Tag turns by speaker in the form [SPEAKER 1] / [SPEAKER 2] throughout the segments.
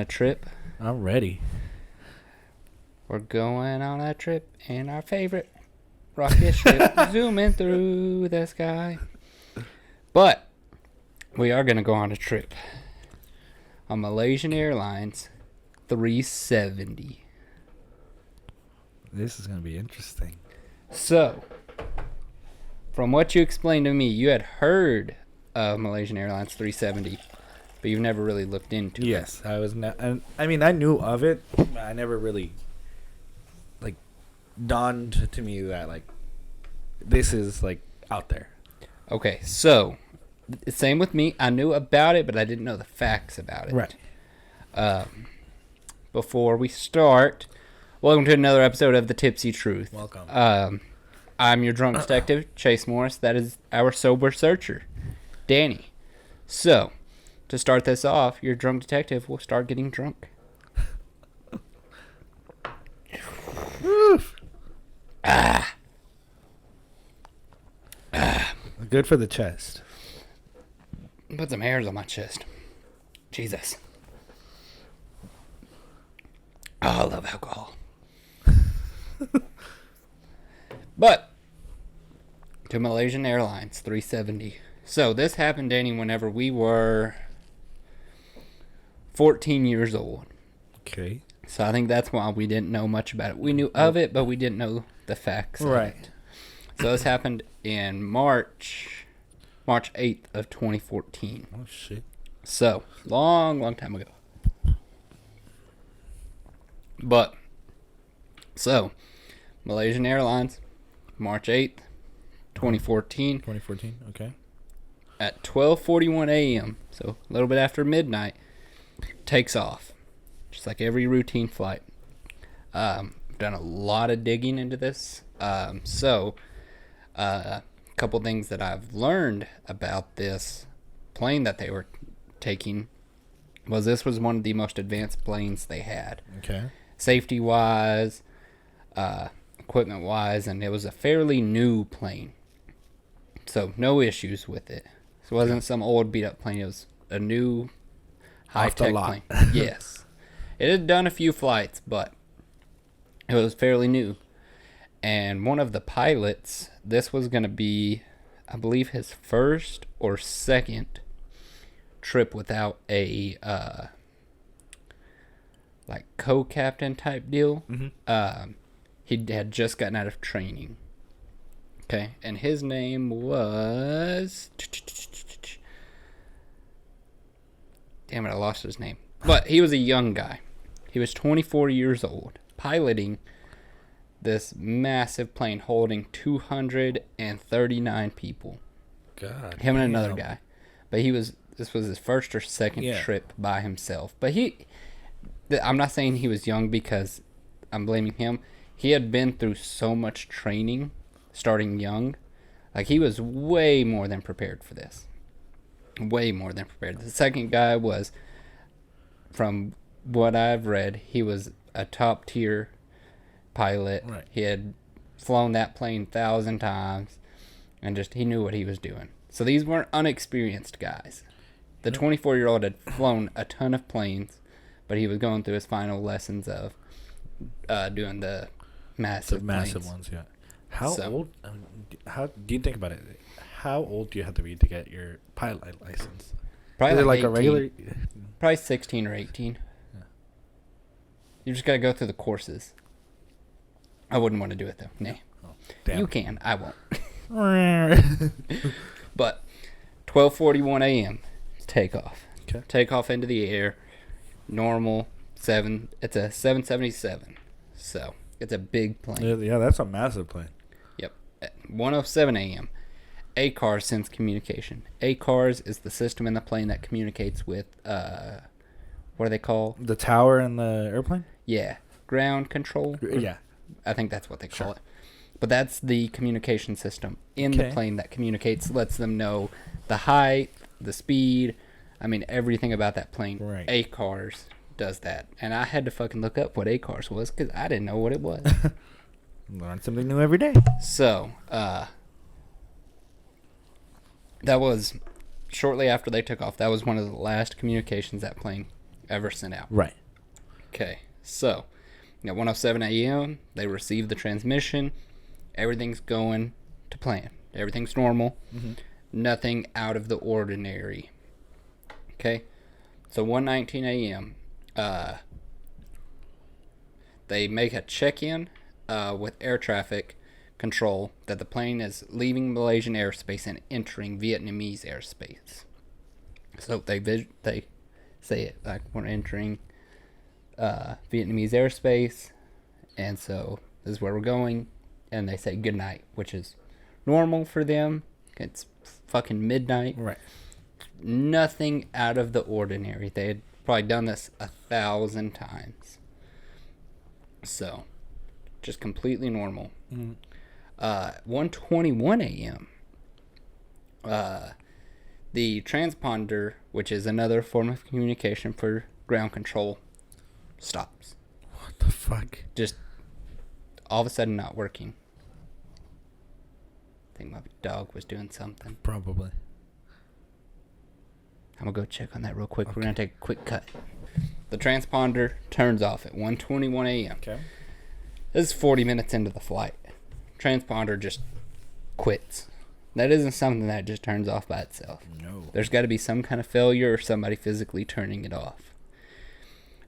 [SPEAKER 1] trip.
[SPEAKER 2] I'm ready.
[SPEAKER 1] We're going on a trip in our favorite rocket ship, zooming through the sky. But we are going to go on a trip on Malaysian Airlines 370.
[SPEAKER 2] This is going to be interesting.
[SPEAKER 1] So, from what you explained to me, you had heard of Malaysian Airlines 370, but you've never really looked into it.
[SPEAKER 2] Yes, I was not. I mean, I knew of it. But I never really dawned to me that this is out there.
[SPEAKER 1] Okay, so same with me. I knew about it, but I didn't know the facts about it.
[SPEAKER 2] Right.
[SPEAKER 1] Before we start, welcome to another episode of the Tipsy Truth.
[SPEAKER 2] Welcome.
[SPEAKER 1] I'm your drunk detective, Chase Morris. That is our sober searcher, Danny. So, to start this off, your drunk detective will start getting drunk.
[SPEAKER 2] Good for the chest.
[SPEAKER 1] Put some hairs on my chest. Jesus. Oh, I love alcohol. But, to Malaysian Airlines 370. So, this happened, Danny, whenever we were 14 years old.
[SPEAKER 2] Okay.
[SPEAKER 1] So, I think that's why we didn't know much about it. We knew of it, but we didn't know the facts of it. So, this happened in March 8th of 2014.
[SPEAKER 2] Oh, shit.
[SPEAKER 1] So, long time ago. But, so, Malaysian Airlines, March 8th, 2014.
[SPEAKER 2] 2014, okay.
[SPEAKER 1] At 12:41 a.m., so a little bit after midnight, takes off. Just like every routine flight. I've done a lot of digging into this. A couple things that I've learned about this plane that they were taking was this was one of the most advanced planes they had.
[SPEAKER 2] Okay.
[SPEAKER 1] Safety-wise, equipment-wise, and it was a fairly new plane. So, no issues with it. So it wasn't some old beat-up plane. It was a new high-tech plane. Yes. It had done a few flights, but it was fairly new. And one of the pilots, this was going to be, I believe, his first or second trip without a co-captain type deal.
[SPEAKER 2] Mm-hmm.
[SPEAKER 1] He had just gotten out of training. Okay, and his name was... Damn it, I lost his name. But he was a young guy. He was 24 years old, piloting this massive plane holding 239 people.
[SPEAKER 2] God.
[SPEAKER 1] Him and another guy. But this was his first or second trip by himself. But I'm not saying he was young because I'm blaming him. He had been through so much training starting young. Like, he was way more than prepared for this. Way more than prepared. The second guy was, from what I've read, he was a top tier pilot.
[SPEAKER 2] Right.
[SPEAKER 1] He had flown that plane 1,000 times and he knew what he was doing. So these weren't unexperienced guys. The 24-year-old had flown a ton of planes, but he was going through his final lessons of doing the massive
[SPEAKER 2] ones, yeah. How old? How do you think about it? How old do you have to be to get your pilot license?
[SPEAKER 1] Probably
[SPEAKER 2] like a
[SPEAKER 1] 18.
[SPEAKER 2] regular.
[SPEAKER 1] Probably 16 or 18.
[SPEAKER 2] Yeah.
[SPEAKER 1] You just gotta go through the courses. I wouldn't want to do it though. Nah.
[SPEAKER 2] Oh, damn.
[SPEAKER 1] You can. I won't. But 12:41 a.m. takeoff.
[SPEAKER 2] Okay.
[SPEAKER 1] Takeoff into the air. Normal 7. It's a 777. So it's a big plane.
[SPEAKER 2] Yeah, that's a massive plane.
[SPEAKER 1] Yep. At 1:07 a.m. ACARS sends communication. ACARS is the system in the plane that communicates with what do they call?
[SPEAKER 2] The tower in the airplane?
[SPEAKER 1] Yeah. Ground control?
[SPEAKER 2] Yeah.
[SPEAKER 1] I think that's what they call it. But that's the communication system in the plane that communicates, lets them know the height, the speed, I mean, everything about that plane.
[SPEAKER 2] Right.
[SPEAKER 1] ACARS does that. And I had to fucking look up what ACARS was because I didn't know what it was.
[SPEAKER 2] Learn something new every day.
[SPEAKER 1] So, that was shortly after they took off. That was one of the last communications that plane ever sent out.
[SPEAKER 2] Right.
[SPEAKER 1] Okay, so at 1:07 a.m., they receive the transmission. Everything's going to plan. Everything's normal. Mm-hmm. Nothing out of the ordinary. Okay, so 1:19 a.m., they make a check-in with air traffic control that the plane is leaving Malaysian airspace and entering Vietnamese airspace. So they say it like we're entering Vietnamese airspace, and so this is where we're going, and they say good night, which is normal for them. It's fucking midnight.
[SPEAKER 2] Right.
[SPEAKER 1] Nothing out of the ordinary. They had probably done this 1,000 times. So, just completely normal. 1:21 a.m. The transponder, which is another form of communication for ground control, stops.
[SPEAKER 2] What the fuck?
[SPEAKER 1] Just all of a sudden not working. I think my dog was doing something.
[SPEAKER 2] Probably.
[SPEAKER 1] I'm going to go check on that real quick. Okay. We're going to take a quick cut. The transponder turns off at 1:21 a.m.
[SPEAKER 2] Okay.
[SPEAKER 1] This is 40 minutes into the flight. Transponder just quits. That isn't something that just turns off by itself.
[SPEAKER 2] No.
[SPEAKER 1] There's got to be some kind of failure or somebody physically turning it off.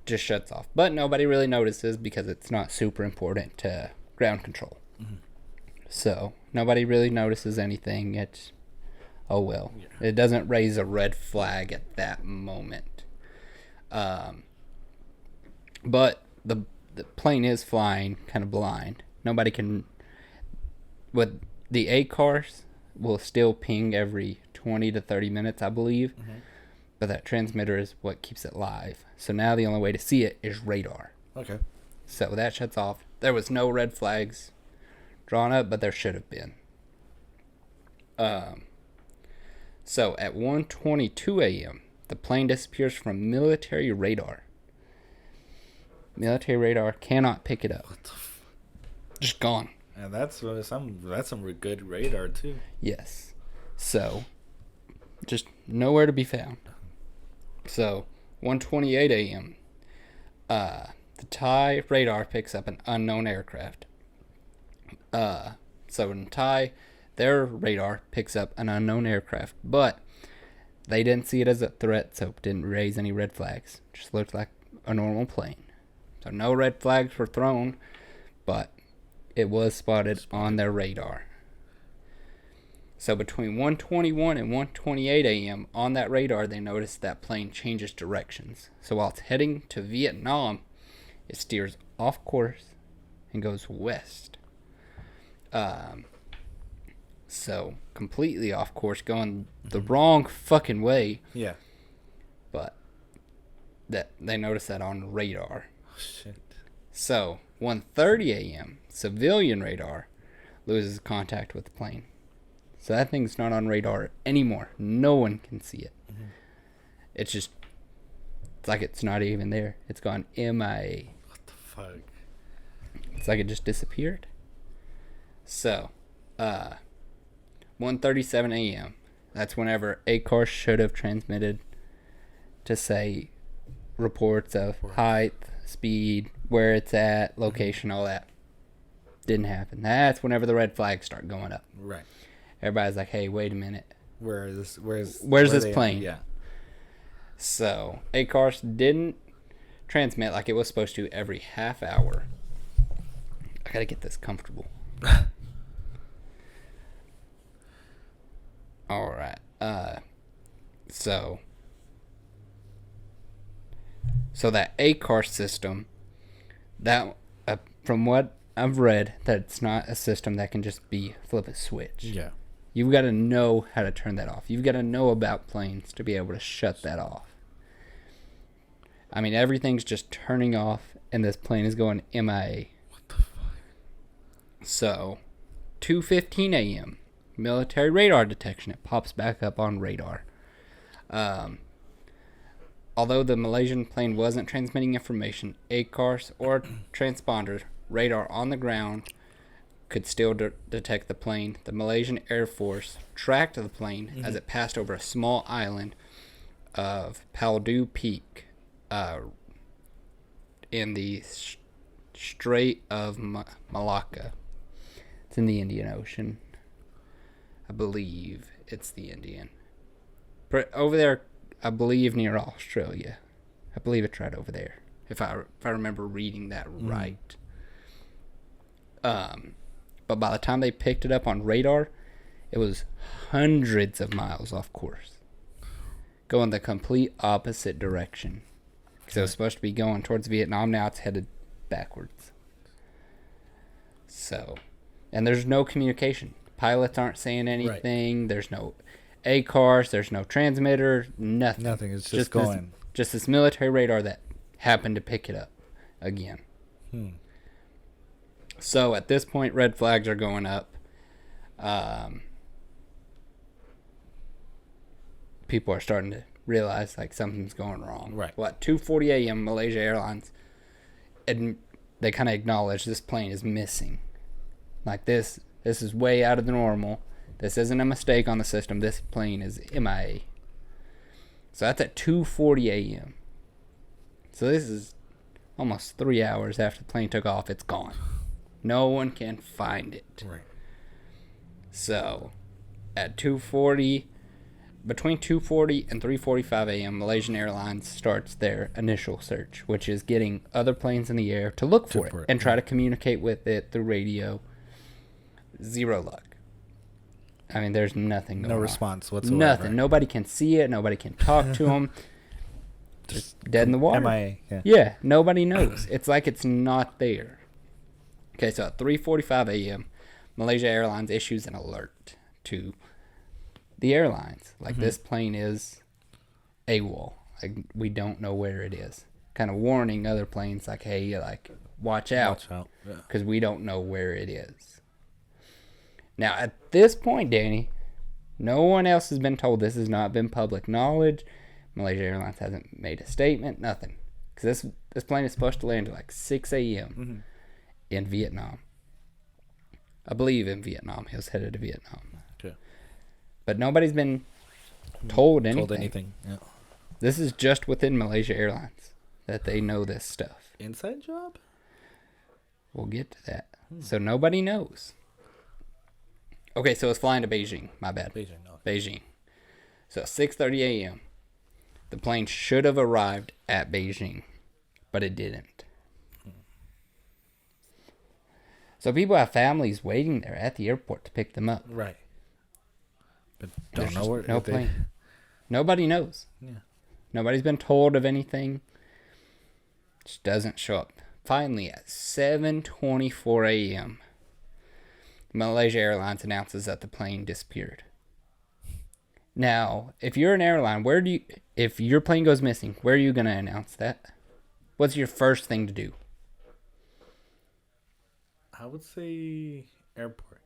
[SPEAKER 1] Just shuts off. But nobody really notices because it's not super important to ground control. Mm-hmm. So, nobody really notices anything. It's, oh well. Yeah. It doesn't raise a red flag at that moment. But the plane is flying kind of blind. Nobody can... With the ACARS will still ping every 20 to 30 minutes, I believe. Mm-hmm. But that transmitter is what keeps it live. So now the only way to see it is radar.
[SPEAKER 2] Okay.
[SPEAKER 1] So that shuts off. There was no red flags drawn up, but there should have been. So at 1:22 a.m., the plane disappears from military radar. Military radar cannot pick it up.
[SPEAKER 2] What the
[SPEAKER 1] just gone.
[SPEAKER 2] And that's some good radar too.
[SPEAKER 1] Yes. So just nowhere to be found. So 1:28 a.m. The Thai radar picks up an unknown aircraft. So in Thai, their radar picks up an unknown aircraft, but they didn't see it as a threat, so it didn't raise any red flags. Just looked like a normal plane. So no red flags were thrown, but it was spotted on their radar. So between 1:21 and 1:28 a.m. on that radar, they noticed that plane changes directions. So while it's heading to Vietnam, it steers off course and goes west. So completely off course, going the wrong fucking way.
[SPEAKER 2] Yeah.
[SPEAKER 1] But that they noticed that on radar.
[SPEAKER 2] Oh, shit.
[SPEAKER 1] So 1:30 a.m. civilian radar loses contact with the plane. So that thing's not on radar anymore. No one can see it. Mm-hmm. It's like it's not even there. It's gone MIA.
[SPEAKER 2] What the fuck?
[SPEAKER 1] It's like it just disappeared. So, 1:37 a.m. That's whenever ACARS should have transmitted to say reports of height, speed, where it's at, location, all that. Didn't happen. That's whenever the red flags start going up.
[SPEAKER 2] Right.
[SPEAKER 1] Everybody's like, "Hey, wait a minute.
[SPEAKER 2] Where's
[SPEAKER 1] this plane?"
[SPEAKER 2] Yeah.
[SPEAKER 1] So ACARS didn't transmit like it was supposed to every half hour. I gotta get this comfortable. All right. So that ACARS system, that from what I've read, that it's not a system that can just be flip a switch.
[SPEAKER 2] Yeah.
[SPEAKER 1] You've got to know how to turn that off. You've got to know about planes to be able to shut that off. I mean, everything's just turning off, and this plane is going MIA.
[SPEAKER 2] What the fuck?
[SPEAKER 1] So, 2:15 a.m., military radar detection. It pops back up on radar. Although the Malaysian plane wasn't transmitting information, ACARS or transponder radar on the ground could still detect the plane. The Malaysian Air Force tracked the plane as it passed over a small island of Paldu Peak in the Strait of Malacca. It's in the Indian Ocean. I believe it's the Indian. But over there, I believe near Australia. I believe it's right over there. If I remember reading that right. But by the time they picked it up on radar, it was hundreds of miles off course, going the complete opposite direction. Because it was supposed to be going towards Vietnam. Now it's headed backwards. So, and there's no communication. Pilots aren't saying anything. Right. There's no ACARS. There's no transmitter. Nothing.
[SPEAKER 2] Nothing. It's just going.
[SPEAKER 1] Just this military radar that happened to pick it up again. So at this point, red flags are going up. People are starting to realize like something's going wrong.
[SPEAKER 2] Right.
[SPEAKER 1] 2:40 a.m. Malaysia Airlines, and they kind of acknowledge this plane is missing. Like this is way out of the normal. This isn't a mistake on the system. This plane is MIA. So that's at 2:40 a.m. So this is almost 3 hours after the plane took off. It's gone. No one can find it.
[SPEAKER 2] Right.
[SPEAKER 1] So at 2:40, between 2:40 and 3:45 a.m., Malaysian Airlines starts their initial search, which is getting other planes in the air to look for it and try to communicate with it through radio. Zero luck. I mean, there's nothing going on.
[SPEAKER 2] No response whatsoever.
[SPEAKER 1] Nothing. Nobody can see it. Nobody can talk to them. Just dead in the water.
[SPEAKER 2] MIA.
[SPEAKER 1] Yeah, nobody knows. It's like it's not there. Okay, so at 3:45 a.m., Malaysia Airlines issues an alert to the airlines. Like, this plane is AWOL. Like, we don't know where it is. Kind of warning other planes, like, hey, like, watch out. Because we don't know where it is. Now, at this point, Danny, no one else has been told. This has not been public knowledge. Malaysia Airlines hasn't made a statement, nothing. Because this plane is supposed to land at like 6 a.m. In Vietnam. I believe in Vietnam. He was headed to Vietnam.
[SPEAKER 2] Okay.
[SPEAKER 1] But nobody's been told anything.
[SPEAKER 2] Yeah.
[SPEAKER 1] This is just within Malaysia Airlines that they know this stuff.
[SPEAKER 2] Inside job?
[SPEAKER 1] We'll get to that. So nobody knows. Okay, so it's flying to Beijing. My bad. Beijing. So 6:30 a.m. The plane should have arrived at Beijing, but it didn't. So people have families waiting there at the airport to pick them up.
[SPEAKER 2] Right. But don't know where.
[SPEAKER 1] No plane. Nobody knows.
[SPEAKER 2] Yeah.
[SPEAKER 1] Nobody's been told of anything. Just doesn't show up. Finally, at 7:24 a.m., Malaysia Airlines announces that the plane disappeared. Now, if you're an airline, if your plane goes missing, where are you going to announce that? What's your first thing to do?
[SPEAKER 2] I would say airport.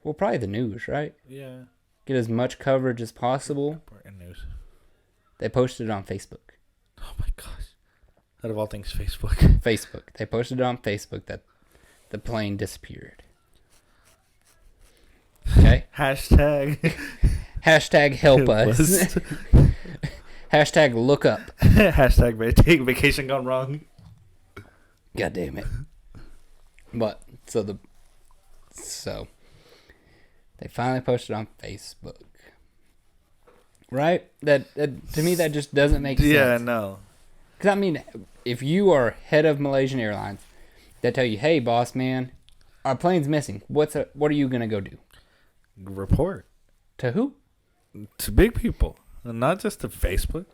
[SPEAKER 1] Well, probably the news, right?
[SPEAKER 2] Yeah.
[SPEAKER 1] Get as much coverage as possible.
[SPEAKER 2] Airport and news.
[SPEAKER 1] They posted it on Facebook.
[SPEAKER 2] Oh my gosh. Out of all things, Facebook.
[SPEAKER 1] Facebook. They posted it on Facebook that the plane disappeared. Okay?
[SPEAKER 2] Hashtag
[SPEAKER 1] help us. Hashtag look up.
[SPEAKER 2] Hashtag take vacation gone wrong.
[SPEAKER 1] God damn it. But so they finally posted on Facebook. Right? That to me that just doesn't make sense.
[SPEAKER 2] Yeah, no.
[SPEAKER 1] Cuz I mean, if you are head of Malaysian Airlines, they tell you, "Hey boss man, our plane's missing. What are you going to go do?"
[SPEAKER 2] Report.
[SPEAKER 1] To who?
[SPEAKER 2] To big people. Not just to Facebook.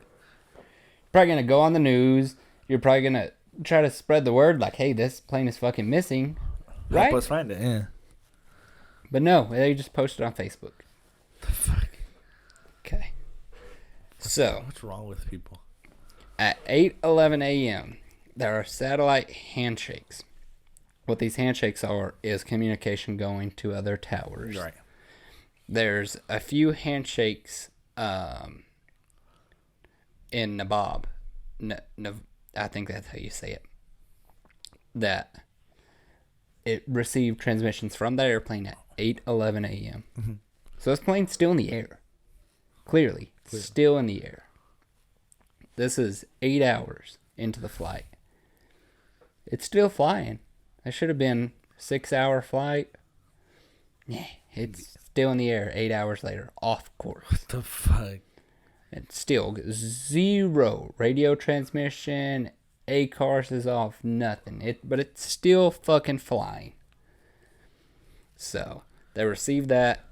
[SPEAKER 1] Probably going to go on the news. You're probably going to try to spread the word like, hey, this plane is fucking missing. Right?
[SPEAKER 2] Help us find it, yeah.
[SPEAKER 1] But no, they just posted on Facebook.
[SPEAKER 2] The fuck?
[SPEAKER 1] Okay. So.
[SPEAKER 2] What's wrong with people?
[SPEAKER 1] At 8:11 a.m., there are satellite handshakes. What these handshakes are is communication going to other towers.
[SPEAKER 2] Right.
[SPEAKER 1] There's a few handshakes in Nabob. I think that's how you say it. That it received transmissions from that airplane at 8:11 a.m. Mm-hmm. So this plane's still in the air. Clearly. Still in the air. This is 8 hours into the flight. It's still flying. It should have been 6-hour flight. Yeah, it's still in the air 8 hours later, off course.
[SPEAKER 2] What the fuck?
[SPEAKER 1] And still 0 radio transmission. ACARS is off, nothing. But it's still fucking flying. So they receive that,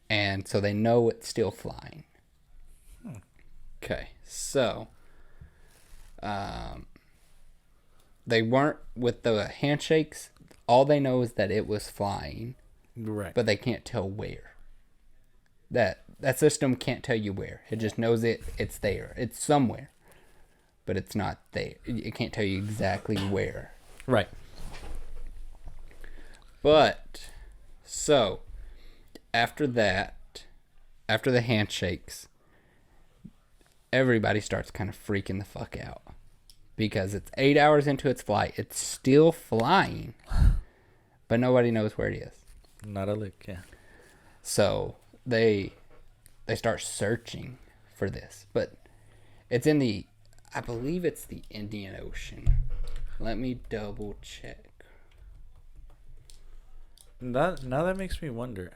[SPEAKER 1] and so they know it's still flying. Okay, so they weren't with the handshakes. All they know is that it was flying,
[SPEAKER 2] right?
[SPEAKER 1] But they can't tell where. That system can't tell you where. It just knows it's there. It's somewhere, but it's not there. It can't tell you exactly where.
[SPEAKER 2] Right.
[SPEAKER 1] But so after that, after the handshakes, everybody starts kind of freaking the fuck out because it's 8 hours into its flight. It's still flying, but nobody knows where it is.
[SPEAKER 2] Not a lick, yeah.
[SPEAKER 1] So they start searching for this, but it's in I believe it's the Indian Ocean. Let me double check.
[SPEAKER 2] Now that makes me wonder.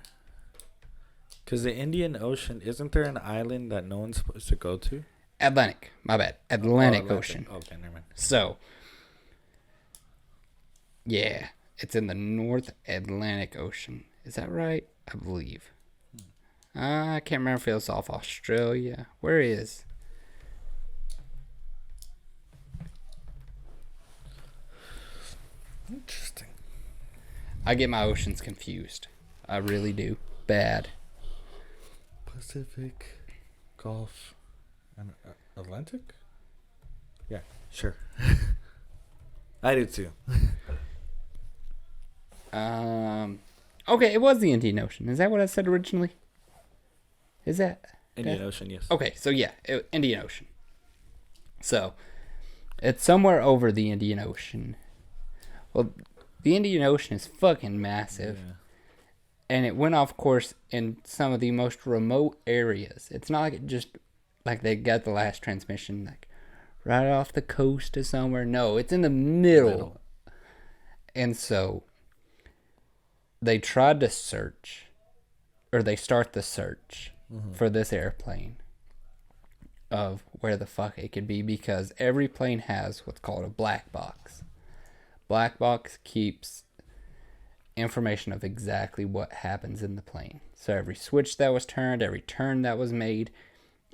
[SPEAKER 2] Because the Indian Ocean, isn't there an island that no one's supposed to go to?
[SPEAKER 1] Atlantic. My bad. Atlantic Ocean.
[SPEAKER 2] Okay, never mind.
[SPEAKER 1] So, yeah, it's in the North Atlantic Ocean. Is that right? I believe. I can't remember if it was off Australia. Where is?
[SPEAKER 2] Interesting.
[SPEAKER 1] I get my oceans confused. I really do. Bad.
[SPEAKER 2] Pacific, Gulf, and Atlantic? Yeah, sure. I do too.
[SPEAKER 1] Okay, it was the Indian Ocean. Is that what I said originally? Is that
[SPEAKER 2] Indian Ocean, yes.
[SPEAKER 1] Okay, so yeah, Indian Ocean. So, it's somewhere over the Indian Ocean. Well, the Indian Ocean is fucking massive. Yeah. And it went off course in some of the most remote areas. It's not like it just, like they got the last transmission, like, right off the coast of somewhere. No, it's in the middle. And so, they tried to search, or they start the search for this airplane of where the fuck it could be, because every plane has what's called a black box. Black box keeps information of exactly what happens in the plane. So every switch that was turned, every turn that was made,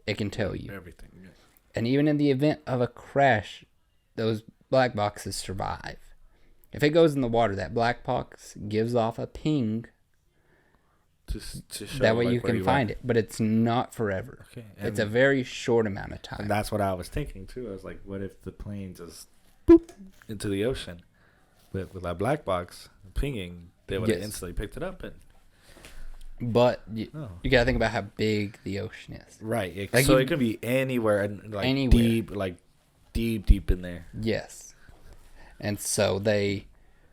[SPEAKER 1] it can tell you
[SPEAKER 2] everything. Yeah.
[SPEAKER 1] And even in the event of a crash, those black boxes survive. If it goes in the water, that black box gives off a ping. To show that way, like, you can find it, but it's not forever. Okay, it's a very short amount of time.
[SPEAKER 2] And that's what I was thinking too. I was like, what if the plane just boop into the ocean? But with that black box pinging, they would have instantly picked it up.
[SPEAKER 1] But you gotta think about how big the ocean is.
[SPEAKER 2] Right. So it could be anywhere, and like anywhere. deep in there.
[SPEAKER 1] Yes. And so they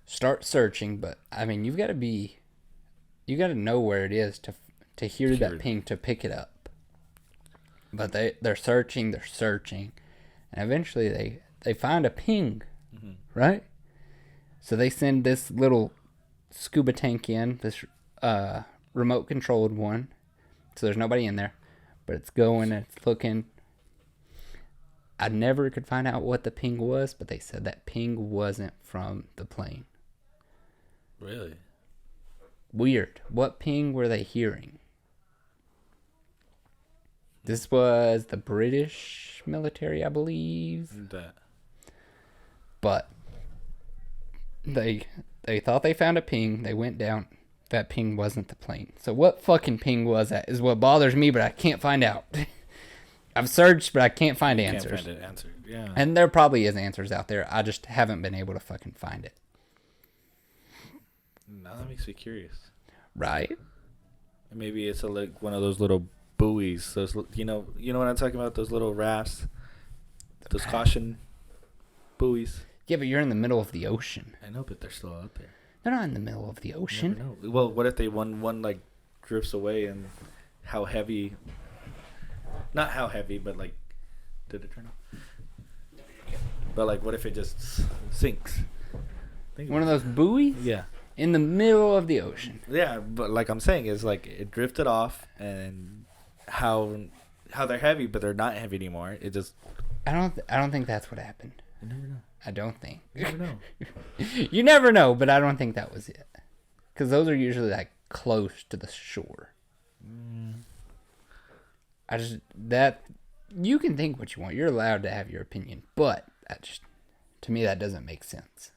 [SPEAKER 1] start searching, but I mean, you got to know where it is to hear that ping, to pick it up. But they're searching, and eventually they find a ping, right? So they send this little scuba tank in, this remote controlled one. So there's nobody in there, but it's going and it's looking. I never could find out what the ping was, but they said that ping wasn't from the plane.
[SPEAKER 2] Really?
[SPEAKER 1] Weird. What ping were they hearing? This was the British military, I believe. But they thought they found a ping. They went down. That ping wasn't the plane. So what fucking ping was that is what bothers me, but I can't find out. I've searched, but I can't find answers.
[SPEAKER 2] Can't find an answer. Yeah.
[SPEAKER 1] And there probably is answers out there. I just haven't been able to fucking find it.
[SPEAKER 2] Now that makes me curious.
[SPEAKER 1] Right?
[SPEAKER 2] Maybe it's like one of those little buoys. Those, you know what I'm talking about? Those little rafts. Those caution buoys.
[SPEAKER 1] Yeah, but you're in the middle of the ocean.
[SPEAKER 2] I know, but they're still out there.
[SPEAKER 1] They're not in the middle of the ocean.
[SPEAKER 2] You never know. Well, what if they one like drifts away, and how heavy? Not how heavy, but like Did it turn off? But like, what if it just sinks?
[SPEAKER 1] One of those buoys?
[SPEAKER 2] Yeah.
[SPEAKER 1] In the middle of the ocean.
[SPEAKER 2] Yeah, but like I'm saying, is like it drifted off, and how they're heavy, but they're not heavy anymore. It just.
[SPEAKER 1] I don't think that's what happened.
[SPEAKER 2] You never know.
[SPEAKER 1] I don't think.
[SPEAKER 2] You never know.
[SPEAKER 1] You never know, but I don't think that was it. Because those are usually like close to the shore. You can think what you want. You're allowed to have your opinion, but to me that doesn't make sense.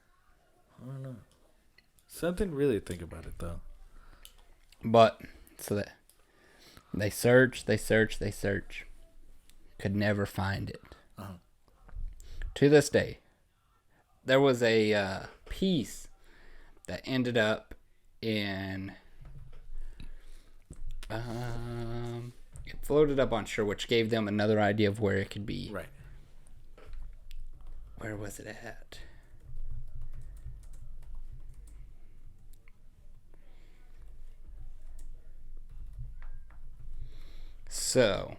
[SPEAKER 2] I don't know. Something really think about it though.
[SPEAKER 1] But so that they search, could never find it.
[SPEAKER 2] Uh-huh.
[SPEAKER 1] To this day, there was a piece that ended up in. It floated up on shore, which gave them another idea of where it could be.
[SPEAKER 2] Right.
[SPEAKER 1] Where was it at? So,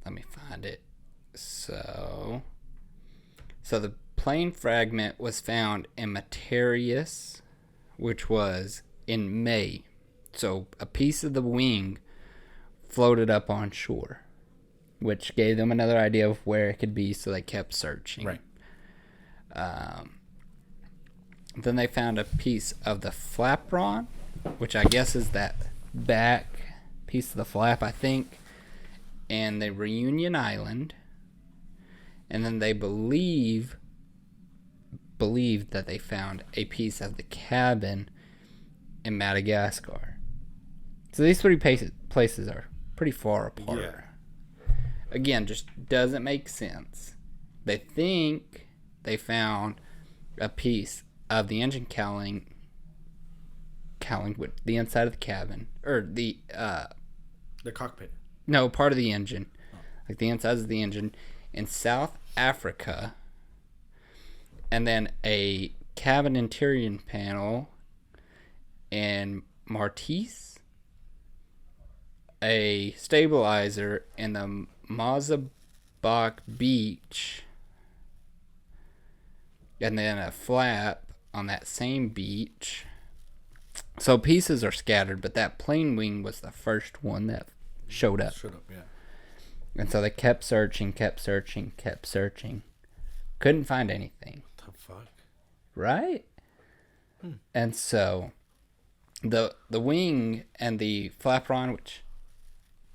[SPEAKER 1] let me find it. So the plane fragment was found in Materius, which was in May. So a piece of the wing floated up on shore, which gave them another idea of where it could be, so they kept searching.
[SPEAKER 2] Right.
[SPEAKER 1] Then they found a piece of the flapron, which I guess is that back piece of the flap, I think, and the Reunion Island. And then they believed that they found a piece of the cabin in Madagascar. So these three places are pretty far apart.
[SPEAKER 2] Yeah.
[SPEAKER 1] Again, just doesn't make sense. They think they found a piece of the engine cowling with the inside of the cabin, or the
[SPEAKER 2] cockpit.
[SPEAKER 1] No, part of the engine, like the insides of the engine, in South Africa, and then a cabin interior panel in Martise, a stabilizer in the Mozambique beach, and then a flap on that same beach. So pieces are scattered, but that plane wing was the first one that showed up.
[SPEAKER 2] Yeah.
[SPEAKER 1] And so they kept searching. Couldn't find anything.
[SPEAKER 2] What the fuck?
[SPEAKER 1] Right? And so the wing and the flaperon, which,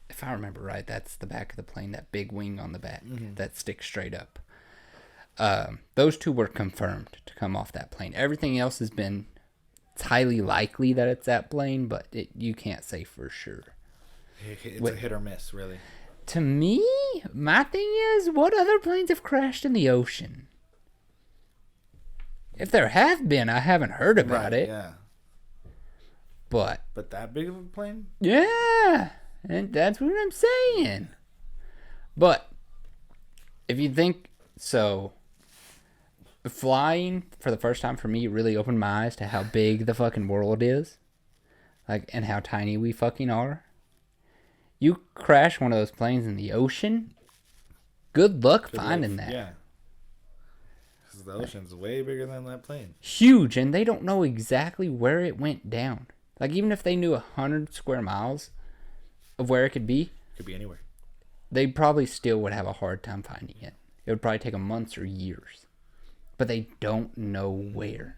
[SPEAKER 1] if I remember right, that's the back of the plane, that big wing on the back that sticks straight up. Those two were confirmed to come off that plane. Everything else has been, it's highly likely that it's that plane, but you can't say for sure.
[SPEAKER 2] It's a hit or miss, really.
[SPEAKER 1] To me, my thing is, what other planes have crashed in the ocean? If there have been, I haven't heard about it.
[SPEAKER 2] Yeah.
[SPEAKER 1] But
[SPEAKER 2] that big of a plane?
[SPEAKER 1] Yeah, and that's what I'm saying. But if you think so, flying for the first time for me really opened my eyes to how big the fucking world is, like, and how tiny we fucking are. You crash one of those planes in the ocean, good luck finding that.
[SPEAKER 2] Yeah. Because the ocean's way bigger than that plane.
[SPEAKER 1] Huge, and they don't know exactly where it went down. Like, even if they knew 100 square miles of where it could be
[SPEAKER 2] anywhere.
[SPEAKER 1] They probably still would have a hard time finding it. It would probably take them months or years. But they don't know where.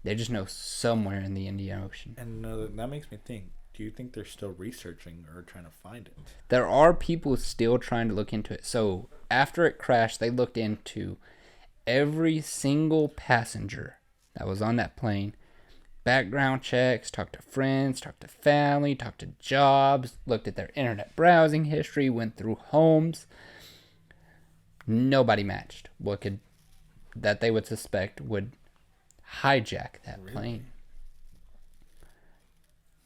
[SPEAKER 1] They just know somewhere in the Indian Ocean.
[SPEAKER 2] And that makes me think, do you think they're still researching or trying to find it?
[SPEAKER 1] There are people still trying to look into it. So after it crashed, they looked into every single passenger that was on that plane. Background checks, talked to friends, talked to family, talked to jobs, looked at their internet browsing history, went through homes. Nobody matched that they would suspect would hijack that plane.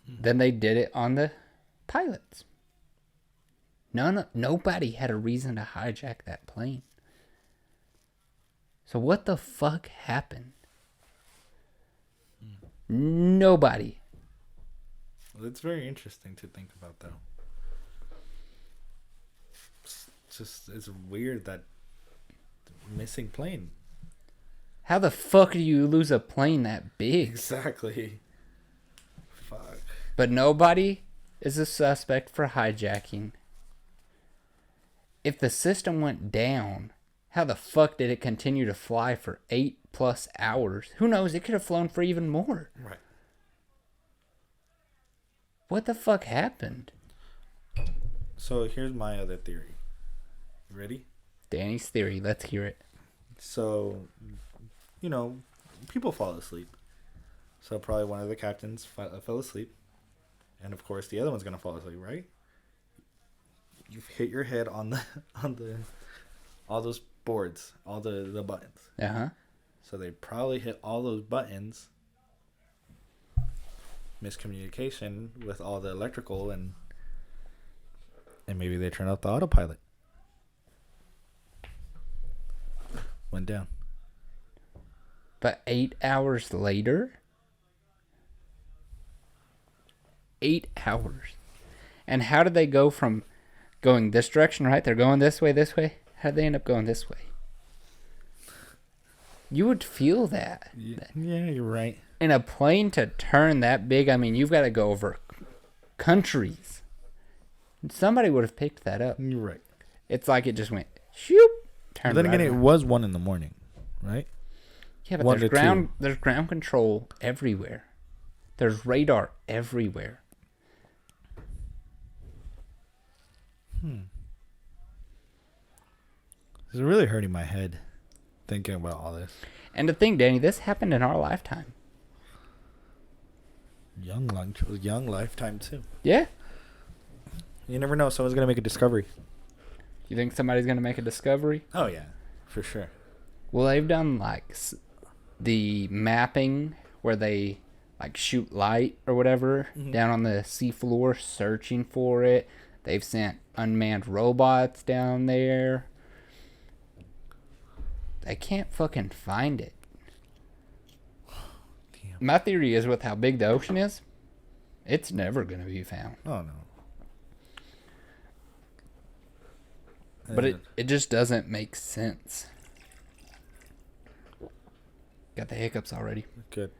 [SPEAKER 1] Then they did it on the pilots. Nobody had a reason to hijack that plane. So what the fuck happened? Nobody.
[SPEAKER 2] Well, it's very interesting to think about, though. it's weird that missing plane.
[SPEAKER 1] How the fuck do you lose a plane that big?
[SPEAKER 2] Exactly. Fuck.
[SPEAKER 1] But nobody is a suspect for hijacking. If the system went down, how the fuck did it continue to fly for 8+ hours? Who knows? It could have flown for even more.
[SPEAKER 2] Right.
[SPEAKER 1] What the fuck happened?
[SPEAKER 2] So here's my other theory. You ready?
[SPEAKER 1] Danny's theory. Let's hear it.
[SPEAKER 2] So, people fall asleep. So probably one of the captains fell asleep. And of course the other one's going to fall asleep, right? You've hit your head on all those boards, all the buttons.
[SPEAKER 1] Uh-huh.
[SPEAKER 2] So they probably hit all those buttons. Miscommunication with all the electrical and maybe they turned off the autopilot. Went down.
[SPEAKER 1] But 8 hours later? 8 hours. And how did they go from going this direction, right? They're going this way, this way. How did they end up going this way? You would feel that.
[SPEAKER 2] Yeah, you're right.
[SPEAKER 1] In a plane to turn that big, I mean, you've got to go over countries. Somebody would have picked that up.
[SPEAKER 2] You're right.
[SPEAKER 1] It's like it just went, shoop, turned
[SPEAKER 2] But then
[SPEAKER 1] right
[SPEAKER 2] again,
[SPEAKER 1] around.
[SPEAKER 2] it was 1 a.m, right?
[SPEAKER 1] Yeah, but there's ground control everywhere. There's radar everywhere.
[SPEAKER 2] It's really hurting my head thinking about all this.
[SPEAKER 1] And to think, Danny, this happened in our lifetime.
[SPEAKER 2] Young lifetime too.
[SPEAKER 1] Yeah.
[SPEAKER 2] You never know. Someone's gonna make a discovery.
[SPEAKER 1] You think somebody's going to make a discovery?
[SPEAKER 2] Oh yeah, for sure.
[SPEAKER 1] Well, they've done like the mapping where they like shoot light or whatever down on the seafloor searching for it. They've sent unmanned robots down there. They can't fucking find it.
[SPEAKER 2] Damn.
[SPEAKER 1] My theory is with how big the ocean is, it's never going to be found.
[SPEAKER 2] Oh no.
[SPEAKER 1] But it just doesn't make sense. Got the hiccups already.
[SPEAKER 2] Good.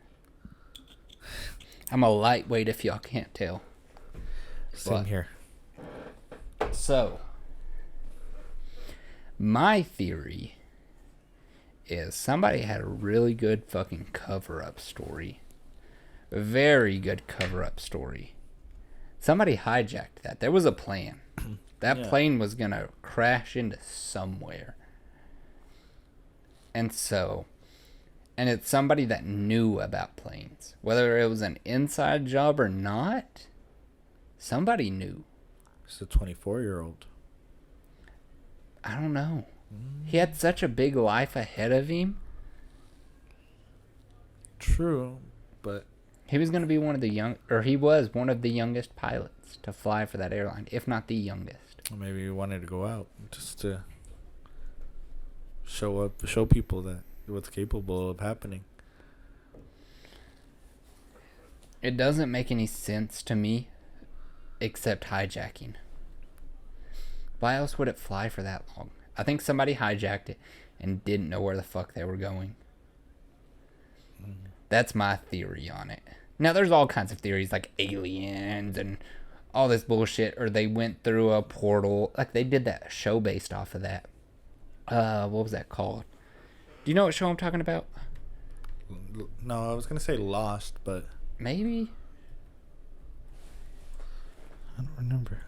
[SPEAKER 1] I'm a lightweight if y'all can't tell.
[SPEAKER 2] Same here.
[SPEAKER 1] So, my theory is somebody had a really good fucking cover-up story. A very good cover-up story. Somebody hijacked that. There was a plan. That plane was going to crash into somewhere. And it's somebody that knew about planes. Whether it was an inside job or not, somebody knew.
[SPEAKER 2] It's a 24-year-old.
[SPEAKER 1] I don't know. He had such a big life ahead of him.
[SPEAKER 2] True, but
[SPEAKER 1] He was going to be he was one of the youngest pilots to fly for that airline, if not the youngest.
[SPEAKER 2] maybe he wanted to go out just to show people that what's capable of happening.
[SPEAKER 1] It doesn't make any sense to me, except hijacking. Why else would it fly for that long? I think somebody hijacked it and didn't know where the fuck they were going. That's my theory on it. Now, there's all kinds of theories, like aliens and all this bullshit, or they went through a portal. Like, they did that show based off of that. What was that called? Do you know what show I'm talking about?
[SPEAKER 2] No, I was going to say Lost, but
[SPEAKER 1] Maybe.
[SPEAKER 2] I don't remember.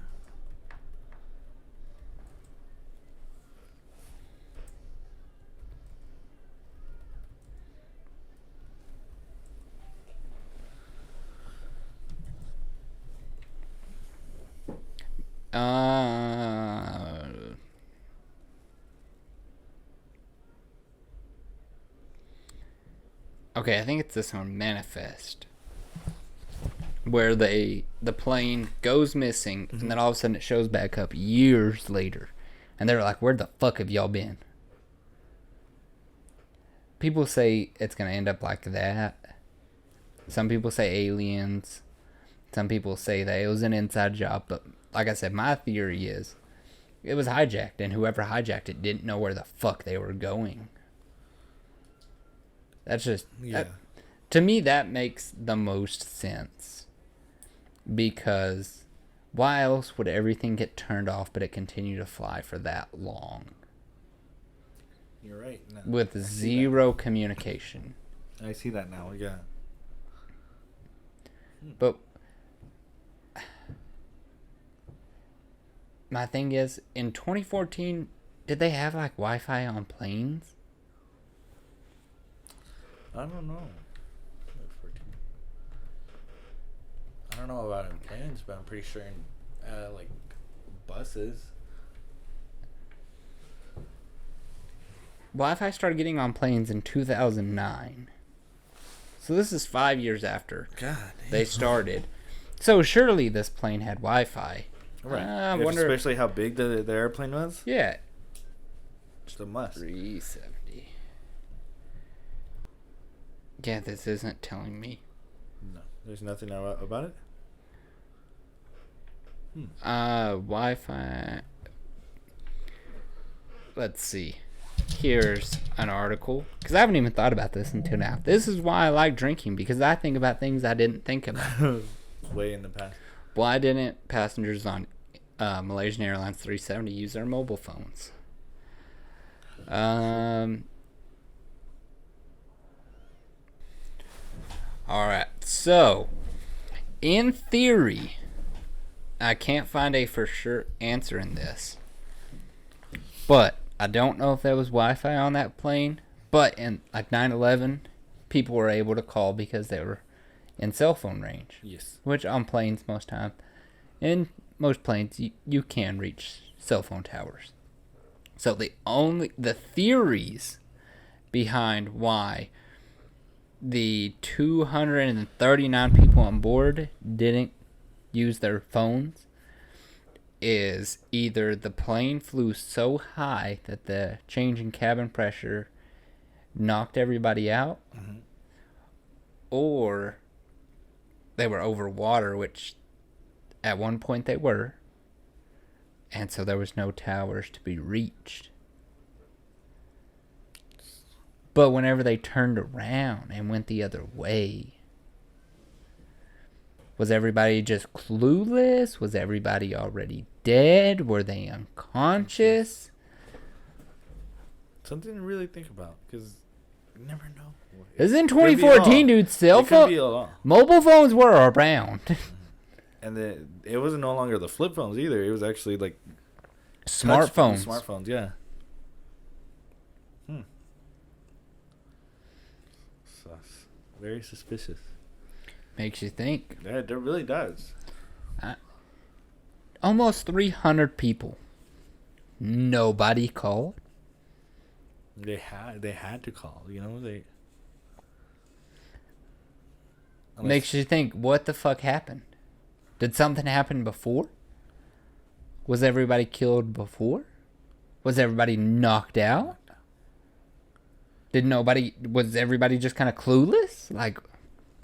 [SPEAKER 1] Okay, I think it's this one, Manifest, where the plane goes missing, and then all of a sudden it shows back up years later, and they're like, "Where the fuck have y'all been?" People say it's gonna end up like that. Some people say aliens. Some people say that it was an inside job, but like I said, my theory is It was hijacked, and whoever hijacked it didn't know where the fuck they were going. That's just...
[SPEAKER 2] Yeah.
[SPEAKER 1] To me, that makes the most sense. Because why else would everything get turned off but it continue to fly for that long?
[SPEAKER 2] You're right. No,
[SPEAKER 1] with zero communication.
[SPEAKER 2] I see that now, yeah.
[SPEAKER 1] But my thing is, in 2014, did they have like Wi-Fi on planes?
[SPEAKER 2] I don't know. I don't know about in planes, but I'm pretty sure in like buses.
[SPEAKER 1] Wi-Fi started getting on planes in 2009. So this is 5 years after they started. So surely this plane had Wi-Fi.
[SPEAKER 2] Right. I wonder, especially how big the airplane was.
[SPEAKER 1] Yeah.
[SPEAKER 2] It's a must.
[SPEAKER 1] 370. Yeah, this isn't telling me.
[SPEAKER 2] No, there's nothing about it.
[SPEAKER 1] Wi-Fi. Let's see. Here's an article, because I haven't even thought about this until now. This is why I like drinking, because I think about things I didn't think about.
[SPEAKER 2] Way in the past.
[SPEAKER 1] Why didn't passengers on Malaysian Airlines 370 use their mobile phones? Alright, so in theory, I can't find a for sure answer in this, but I don't know if there was Wi-Fi on that plane. But in like 9/11, people were able to call because they were in cell phone range.
[SPEAKER 2] Yes.
[SPEAKER 1] Which on planes most time, in most planes you can reach cell phone towers. So the theories behind why the 239 people on board didn't use their phones is either the plane flew so high that the change in cabin pressure knocked everybody out, or they were over water, which at one point they were, and so there was no towers to be reached. But whenever they turned around and went the other way, was everybody just clueless? Was everybody already dead? Were they unconscious?
[SPEAKER 2] Something to really think about, because you never know.
[SPEAKER 1] This is in 2014, dude. Cell phone, mobile phones were around.
[SPEAKER 2] And it wasn't no longer the flip phones either. It was actually like
[SPEAKER 1] smartphones.
[SPEAKER 2] Smartphones, yeah. Sus. Very suspicious.
[SPEAKER 1] Makes you think.
[SPEAKER 2] Yeah, it really does.
[SPEAKER 1] Almost 300 people. Nobody called.
[SPEAKER 2] They had to call. You know
[SPEAKER 1] Makes you think. What the fuck happened? Did something happen before? Was everybody killed before? Was everybody knocked out? Was everybody just kind of clueless?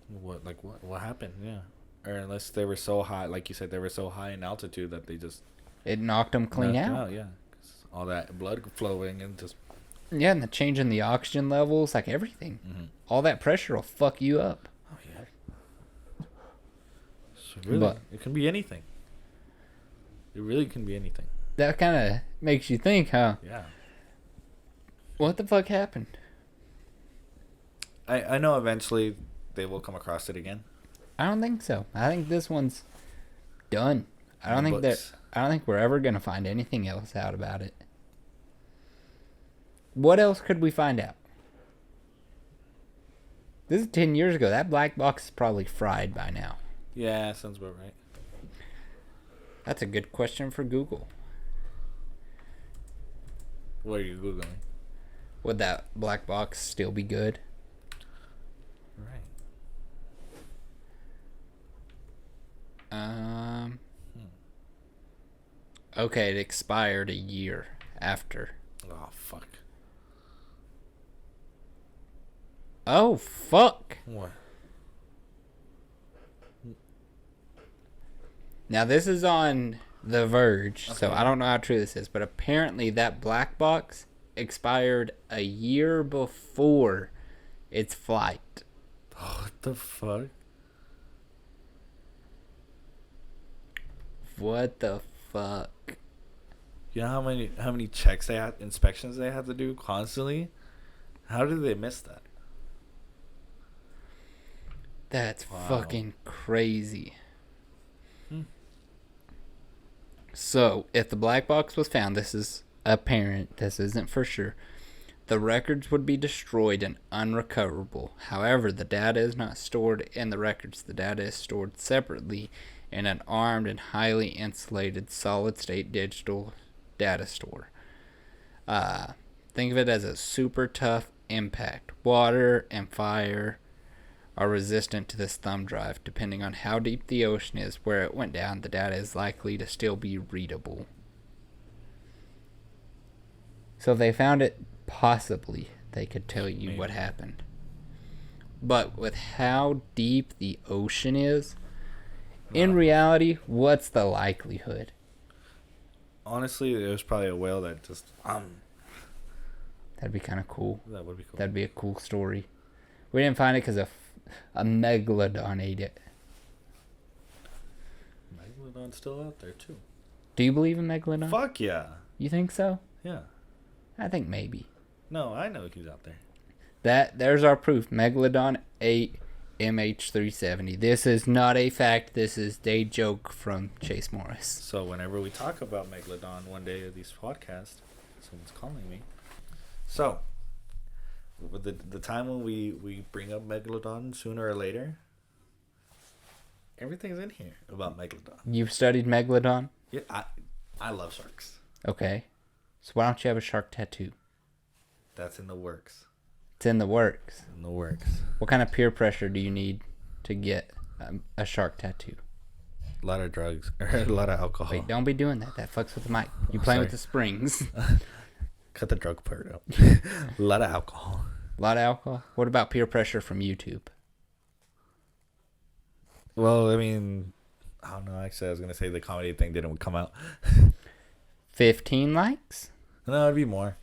[SPEAKER 2] What happened? Yeah. Or unless they were so high, like you said, they were so high in altitude that they just...
[SPEAKER 1] It knocked them clean out.
[SPEAKER 2] Yeah. All that blood flowing and just...
[SPEAKER 1] Yeah, and the change in the oxygen levels, like everything. All that pressure will fuck you up.
[SPEAKER 2] Oh, yeah. So really, it can be anything. It really can be anything.
[SPEAKER 1] That kind of makes you think, huh?
[SPEAKER 2] Yeah.
[SPEAKER 1] What the fuck happened?
[SPEAKER 2] I know eventually they will come across it again.
[SPEAKER 1] I don't think so. I think this one's done. I don't think we're ever gonna find anything else out about it. What else could we find out? This is 10 years ago. That black box is probably fried by now.
[SPEAKER 2] Yeah, sounds about right.
[SPEAKER 1] That's a good question for Google.
[SPEAKER 2] What are you Googling?
[SPEAKER 1] Would that black box still be good?
[SPEAKER 2] Right.
[SPEAKER 1] Okay, it expired a year after.
[SPEAKER 2] Oh, fuck.
[SPEAKER 1] Oh, fuck.
[SPEAKER 2] What?
[SPEAKER 1] Now, this is on The Verge.
[SPEAKER 2] Okay.
[SPEAKER 1] So I don't know how true this is, but apparently that black box expired a year before its flight.
[SPEAKER 2] Oh, what the fuck?
[SPEAKER 1] What the fuck?
[SPEAKER 2] You know how many checks they had, inspections they had to do constantly? How did they miss that?
[SPEAKER 1] That's fucking crazy. So, if the black box was found, this is apparent, this isn't for sure, the records would be destroyed and unrecoverable. However, the data is not stored in the records. The data is stored separately in an armed and highly insulated solid-state digital data store. Think of it as a super tough impact. Water and fire are resistant to this thumb drive. Depending on how deep the ocean is where it went down, the data is likely to still be readable. So if they found it, possibly they could tell you what happened. But with how deep the ocean is, in reality, what's the likelihood?
[SPEAKER 2] Honestly, it was probably a whale that just
[SPEAKER 1] That'd be kind of cool.
[SPEAKER 2] That would be cool.
[SPEAKER 1] That'd be a cool story. We didn't find it because a megalodon ate it.
[SPEAKER 2] Megalodon's still out there too.
[SPEAKER 1] Do you believe in megalodon?
[SPEAKER 2] Fuck yeah.
[SPEAKER 1] You think so?
[SPEAKER 2] Yeah.
[SPEAKER 1] I think maybe.
[SPEAKER 2] No, I know he's out there.
[SPEAKER 1] There's our proof. Megalodon ate MH370. This is not a fact. This is a joke from Chase Morris.
[SPEAKER 2] So whenever we talk about megalodon one day of these podcasts, someone's calling me. So, with the time when we bring up megalodon sooner or later, everything's in here about megalodon.
[SPEAKER 1] You've studied megalodon?
[SPEAKER 2] Yeah, I love sharks.
[SPEAKER 1] Okay. So why don't you have a shark tattoo?
[SPEAKER 2] That's in the works.
[SPEAKER 1] It's in the works.
[SPEAKER 2] In the works.
[SPEAKER 1] What kind of peer pressure do you need to get a shark tattoo?
[SPEAKER 2] A lot of drugs. Or a lot of alcohol.
[SPEAKER 1] Wait, don't be doing that. That fucks with the mic. You playing with the springs.
[SPEAKER 2] Cut the drug part out. A lot of alcohol.
[SPEAKER 1] A lot of alcohol? What about peer pressure from YouTube?
[SPEAKER 2] Well, I mean, I don't know. Actually, I was going to say the comedy thing didn't come out.
[SPEAKER 1] 15 likes?
[SPEAKER 2] No, it'd be more.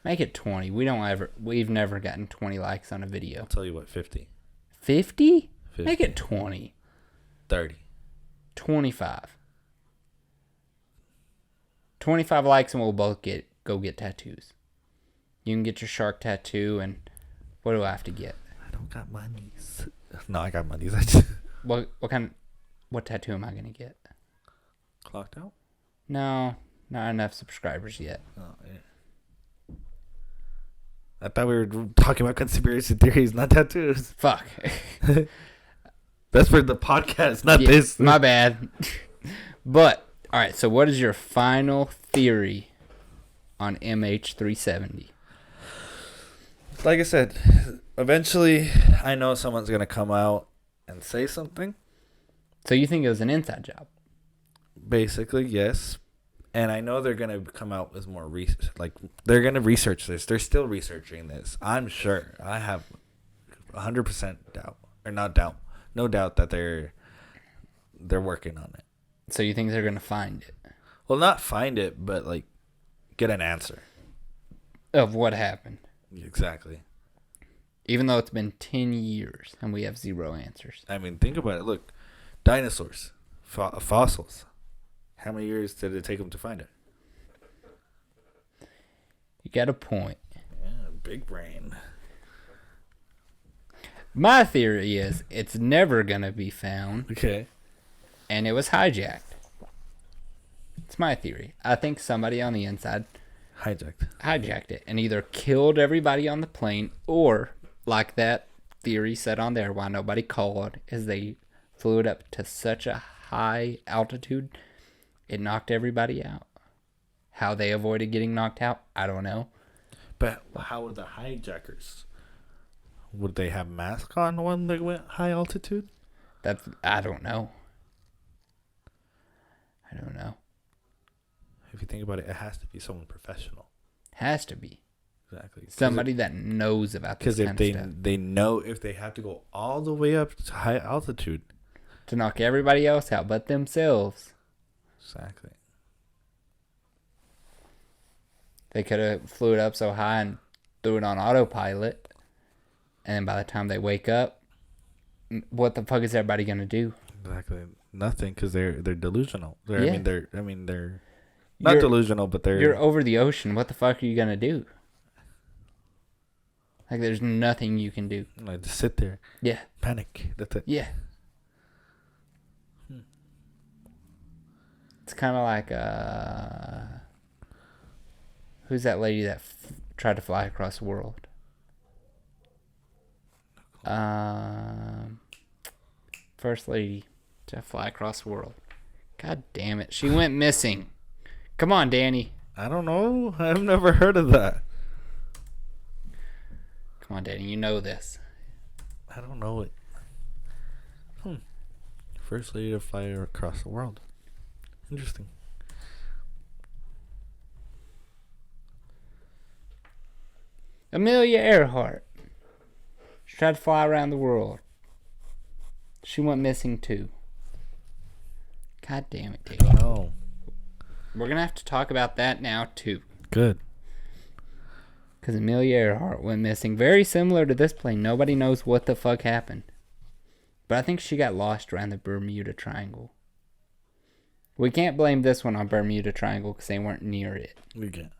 [SPEAKER 1] Make it 20. We've never gotten 20 likes on a video.
[SPEAKER 2] I'll tell you what, 50.
[SPEAKER 1] 50?
[SPEAKER 2] 50.
[SPEAKER 1] Make it 20.
[SPEAKER 2] 30.
[SPEAKER 1] 25. 25 likes and we'll both go get tattoos. You can get your shark tattoo, and what do I have to get?
[SPEAKER 2] I don't got monies. No, I got monies.
[SPEAKER 1] What tattoo am I gonna get?
[SPEAKER 2] Clocked out?
[SPEAKER 1] No, not enough subscribers yet.
[SPEAKER 2] Oh, yeah. I thought we were talking about conspiracy theories, not tattoos.
[SPEAKER 1] Fuck.
[SPEAKER 2] That's for the podcast, not this.
[SPEAKER 1] My bad. But, alright, so what is your final theory on MH370?
[SPEAKER 2] Like I said, eventually I know someone's going to come out and say something.
[SPEAKER 1] So you think it was an inside job?
[SPEAKER 2] Basically, yes. And I know they're going to come out with more research. Like, they're going to research this. They're still researching this. I'm sure. I have 100% doubt. Or not doubt. No doubt that they're working on it.
[SPEAKER 1] So you think they're going to find it?
[SPEAKER 2] Well, not find it, but, like, get an answer.
[SPEAKER 1] Of what happened?
[SPEAKER 2] Exactly.
[SPEAKER 1] Even though it's been 10 years and we have zero answers.
[SPEAKER 2] I mean, think about it. Look, dinosaurs, fossils. How many years did it take them to find it?
[SPEAKER 1] You got a point.
[SPEAKER 2] Yeah, big brain.
[SPEAKER 1] My theory is it's never going to be found.
[SPEAKER 2] Okay.
[SPEAKER 1] And it was hijacked. It's my theory. I think somebody on the inside hijacked it and either killed everybody on the plane, or, like that theory said on there, why nobody called, is they flew it up to such a high altitude it knocked everybody out. How they avoided getting knocked out, I don't know.
[SPEAKER 2] But how were the hijackers? Would they have masks on when they went high altitude?
[SPEAKER 1] I don't know.
[SPEAKER 2] If you think about it, it has to be someone professional.
[SPEAKER 1] Has to be.
[SPEAKER 2] Exactly.
[SPEAKER 1] Somebody that knows about this kind of stuff.
[SPEAKER 2] Because they know if they have to go all the way up to high altitude
[SPEAKER 1] to knock everybody else out but themselves.
[SPEAKER 2] Exactly.
[SPEAKER 1] They could have flew it up so high and threw it on autopilot, and then by the time they wake up, what the fuck is everybody gonna do?
[SPEAKER 2] Exactly. Nothing, because they're delusional. They're,
[SPEAKER 1] Yeah.
[SPEAKER 2] they're not delusional, but
[SPEAKER 1] you're over the ocean. What the fuck are you gonna do? Like, there's nothing you can do.
[SPEAKER 2] Like, just sit there.
[SPEAKER 1] Yeah.
[SPEAKER 2] Panic. That's it.
[SPEAKER 1] Yeah. It's kind of like who's that lady that tried to fly across the world? First lady to fly across the world. God damn it. She went missing. Come on, Danny.
[SPEAKER 2] I don't know. I've never heard of that.
[SPEAKER 1] Come on, Danny. You know this.
[SPEAKER 2] I don't know it. First lady to fly across the world. Interesting.
[SPEAKER 1] Amelia Earhart. She tried to fly around the world. She went missing too. God damn it, Danny.
[SPEAKER 2] Oh.
[SPEAKER 1] We're going to have to talk about that now too.
[SPEAKER 2] Good.
[SPEAKER 1] Because Amelia Earhart went missing. Very similar to this plane. Nobody knows what the fuck happened. But I think she got lost around the Bermuda Triangle. We can't blame this one on Bermuda Triangle because they weren't near it.
[SPEAKER 2] We can't.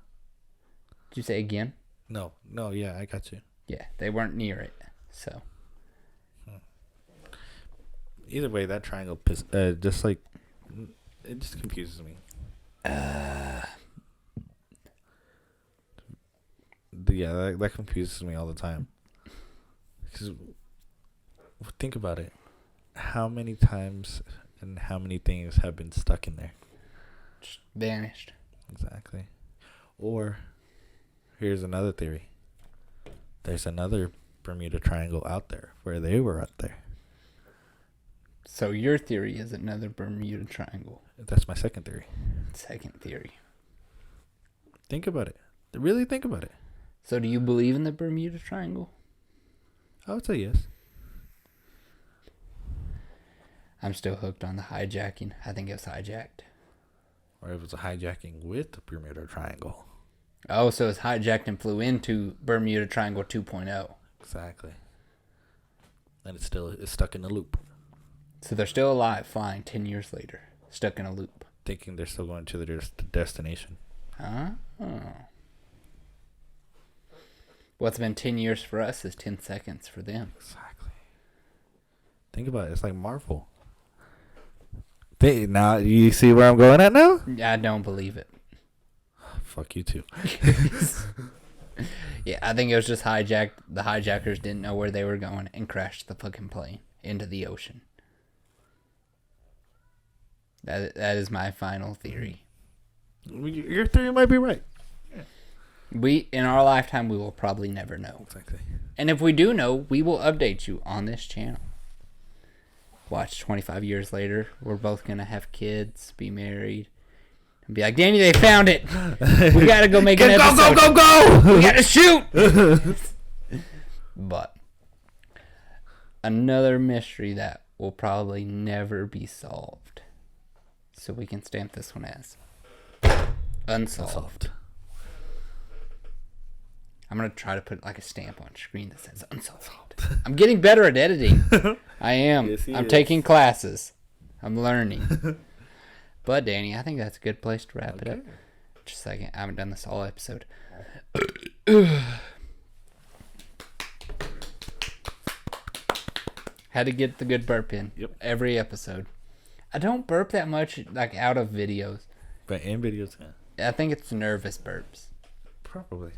[SPEAKER 1] Did you say again?
[SPEAKER 2] No, yeah, I got you.
[SPEAKER 1] Yeah, they weren't near it. So.
[SPEAKER 2] Either way, that triangle just like, it just confuses me. Yeah, that confuses me all the time. Because think about it. How many times and how many things have been stuck in there?
[SPEAKER 1] Just vanished.
[SPEAKER 2] Exactly. Or, here's another theory. There's another Bermuda Triangle out there where they were out there.
[SPEAKER 1] So your theory is another Bermuda Triangle.
[SPEAKER 2] That's my second theory.
[SPEAKER 1] Second theory.
[SPEAKER 2] Think about it. Really think about it.
[SPEAKER 1] So do you believe in the Bermuda Triangle?
[SPEAKER 2] I would say yes.
[SPEAKER 1] I'm still hooked on the hijacking. I think it was hijacked.
[SPEAKER 2] Or it was a hijacking with the Bermuda Triangle.
[SPEAKER 1] Oh, so it's hijacked and flew into Bermuda Triangle 2.0.
[SPEAKER 2] Exactly. And it's stuck in a loop.
[SPEAKER 1] So they're still alive, flying 10 years later, stuck in a loop.
[SPEAKER 2] Thinking they're still going to their destination.
[SPEAKER 1] Huh? Oh. What's been 10 years for us is 10 seconds for them.
[SPEAKER 2] Exactly. Think about it. It's like Marvel. Now, you see where I'm going at now?
[SPEAKER 1] I don't believe it.
[SPEAKER 2] Fuck you too.
[SPEAKER 1] Yeah, I think it was just hijacked. The hijackers didn't know where they were going and crashed the fucking plane into the ocean. That is my final theory.
[SPEAKER 2] Your theory might be right.
[SPEAKER 1] In our lifetime, we will probably never know.
[SPEAKER 2] Exactly.
[SPEAKER 1] And if we do know, we will update you on this channel. Watch 25 years later, we're both going to have kids, be married, and be like, Danny, they found it. We got to go make an episode.
[SPEAKER 2] Go!
[SPEAKER 1] We got to shoot. But another mystery that will probably never be solved. So we can stamp this one as unsolved. I'm going to try to put like a stamp on screen that says unsolved. I'm getting better at editing. I am.
[SPEAKER 2] Yes,
[SPEAKER 1] I'm taking classes. I'm learning. But, Danny, I think that's a good place to wrap it up. Just a second. I haven't done this all episode. Had to get the good burp in.
[SPEAKER 2] Yep.
[SPEAKER 1] Every episode. I don't burp that much like out of videos.
[SPEAKER 2] But in videos, yeah.
[SPEAKER 1] I think it's nervous burps.
[SPEAKER 2] Probably.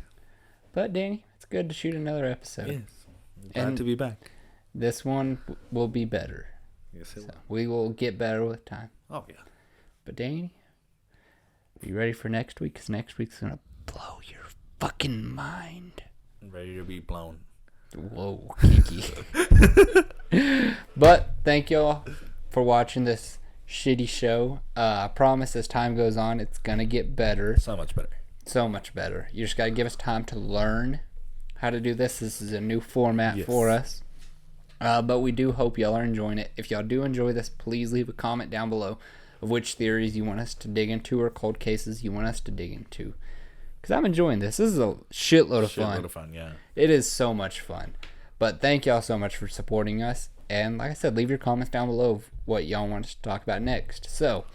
[SPEAKER 1] But, Danny, it's good to shoot another episode.
[SPEAKER 2] Yes. Glad to be back.
[SPEAKER 1] This one will be better.
[SPEAKER 2] Yes, it will.
[SPEAKER 1] We will get better with time.
[SPEAKER 2] Oh, yeah.
[SPEAKER 1] But, Danny, are you ready for next week? Because next week's going to blow your fucking mind.
[SPEAKER 2] I'm ready to be blown.
[SPEAKER 1] Whoa, kinky. But, thank y'all for watching this shitty show. I promise as time goes on, it's going to get better.
[SPEAKER 2] So much better.
[SPEAKER 1] So much better. You just got to give us time to learn how to do this. This is a new format for us. But we do hope y'all are enjoying it. If y'all do enjoy this, please leave a comment down below. of which theories you want us to dig into or cold cases you want us to dig into. Because I'm enjoying this. This is a shitload of fun.
[SPEAKER 2] Shitload of fun, yeah.
[SPEAKER 1] It is so much fun. But thank y'all so much for supporting us. And like I said, leave your comments down below of what y'all want us to talk about next. So,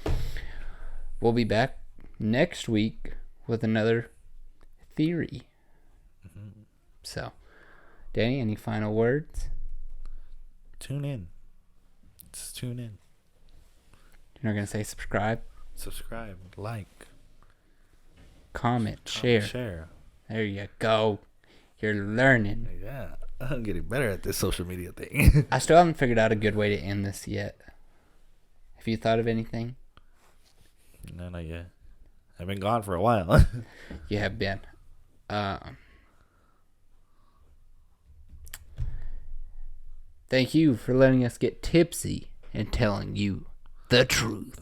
[SPEAKER 1] we'll be back next week with another theory. Mm-hmm. So, Danny, any final words?
[SPEAKER 2] Tune in. Just tune in.
[SPEAKER 1] You're not going to say subscribe?
[SPEAKER 2] Subscribe, like,
[SPEAKER 1] comment, share. There you go. You're learning.
[SPEAKER 2] Yeah. I'm getting better at this social media thing.
[SPEAKER 1] I still haven't figured out a good way to end this yet. Have you thought of anything?
[SPEAKER 2] No, not yet. I've been gone for a while.
[SPEAKER 1] You have been. Thank you for letting us get tipsy and telling you the truth.